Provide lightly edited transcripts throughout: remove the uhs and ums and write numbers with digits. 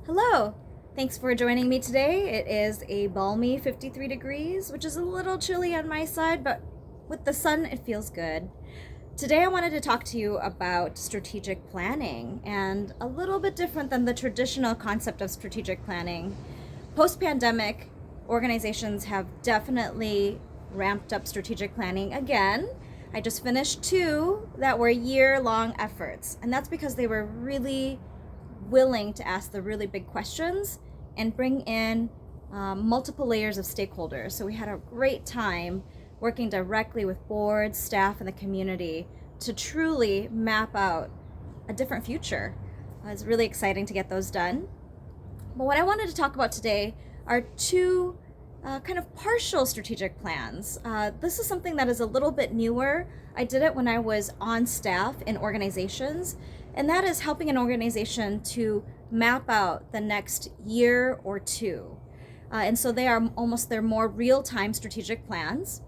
Hello! Thanks for joining me today. It is a balmy 53 degrees, which is a little chilly on my side, but with the sun, it feels good. Today, I wanted to talk to you about strategic planning and a little bit different than the traditional concept of strategic planning. Post pandemic, organizations have definitely ramped up strategic planning again. I just finished two that were year-long efforts, and that's because they were really willing to ask the really big questions and bring in multiple layers of stakeholders. So we had a great time working directly with boards, staff, and the community to truly map out a different future. It's really exciting to get those done. But what I wanted to talk about today are two kind of partial strategic plans. This is something that is a little bit newer. I did it when I was on staff in organizations, and that is helping an organization to map out the next year or two. And so they are almost their more real-time strategic plans.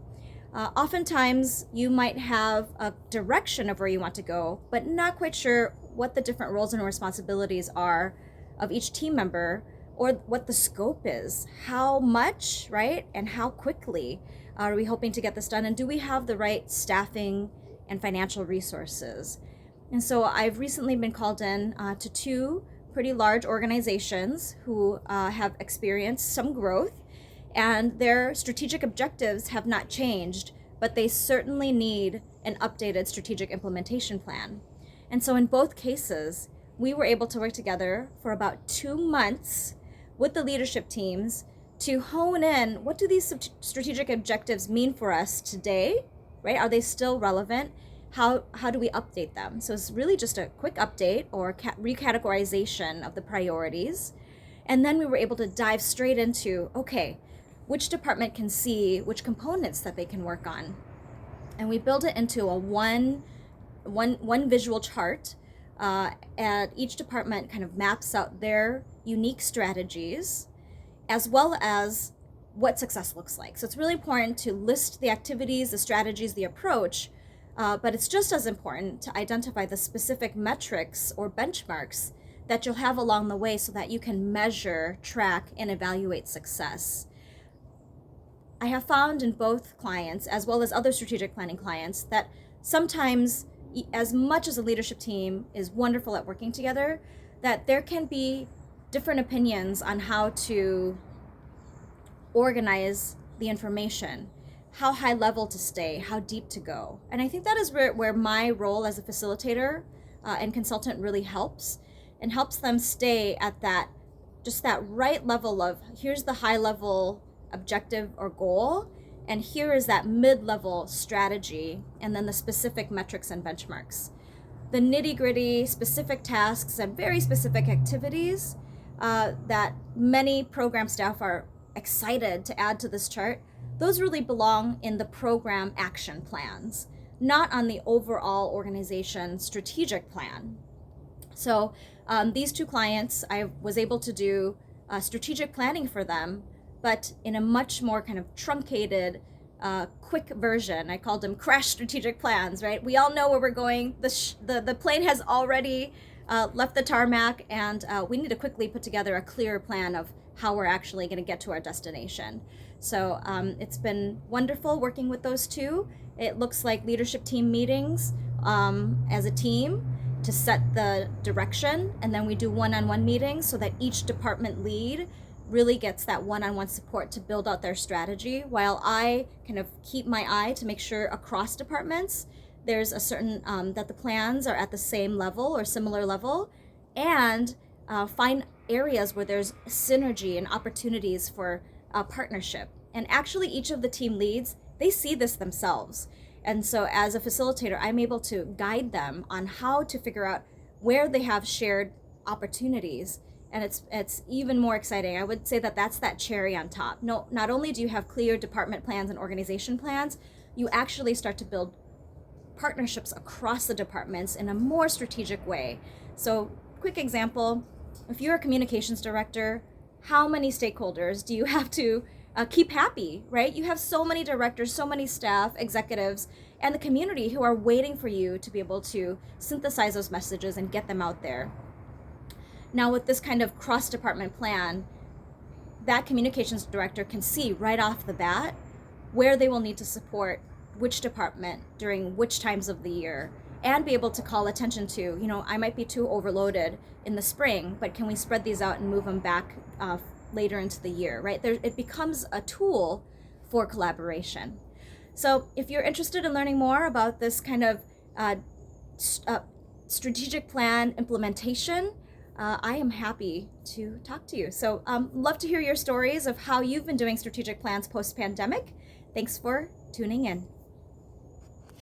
Oftentimes, you might have a direction of where you want to go, but not quite sure what the different roles and responsibilities are of each team member or what the scope is. How much, right? And how quickly are we hoping to get this done? And do we have the right staffing and financial resources? And so I've recently been called in to two pretty large organizations who have experienced some growth, and their strategic objectives have not changed, but they certainly need an updated strategic implementation plan. And so in both cases, we were able to work together for about 2 months with the leadership teams to hone in what do these strategic objectives mean for us today, right? Are they still relevant? How do we update them? So it's really just a quick update or recategorization of the priorities. And then we were able to dive straight into, okay, which department can see which components that they can work on. And we build it into a one visual chart, and each department kind of maps out their unique strategies as well as what success looks like. So it's really important to list the activities, the strategies, the approach, but it's just as important to identify the specific metrics or benchmarks that you'll have along the way so that you can measure, track, and evaluate success. I have found in both clients, as well as other strategic planning clients, that sometimes, as much as a leadership team is wonderful at working together, that there can be different opinions on how to organize the information, how high level to stay, how deep to go. And I think that is where my role as a facilitator and consultant really helps, and helps them stay at that right level of, here's the high level objective or goal, and here is that mid-level strategy, and then the specific metrics and benchmarks. The nitty-gritty specific tasks and very specific activities that many program staff are excited to add to this chart, those really belong in the program action plans, not on the overall organization strategic plan. So these two clients, I was able to do strategic planning for them, but in a much more kind of truncated, quick version. I called them crash strategic plans, right? We all know where we're going. The plane has already left the tarmac, and we need to quickly put together a clear plan of how we're actually going to get to our destination. So it's been wonderful working with those two. It looks like leadership team meetings as a team to set the direction, and then we do one-on-one meetings so that each department lead really gets that one-on-one support to build out their strategy, while I kind of keep my eye to make sure across departments there's a certain that the plans are at the same level or similar level, and find areas where there's synergy and opportunities for partnership. And actually each of the team leads, they see this themselves. And so as a facilitator, I'm able to guide them on how to figure out where they have shared opportunities. And it's even more exciting. I would say that that's that cherry on top. No, not only do you have clear department plans and organization plans, you actually start to build partnerships across the departments in a more strategic way. So, quick example, if you're a communications director, how many stakeholders do you have to keep happy, right? You have so many directors, so many staff, executives, and the community who are waiting for you to be able to synthesize those messages and get them out there. Now with this kind of cross-department plan, that communications director can see right off the bat where they will need to support which department during which times of the year, and be able to call attention to, I might be too overloaded in the spring, but can we spread these out and move them back later into the year, right? It becomes a tool for collaboration. So if you're interested in learning more about this kind of strategic plan implementation, I am happy to talk to you. So love to hear your stories of how you've been doing strategic plans post-pandemic. Thanks for tuning in.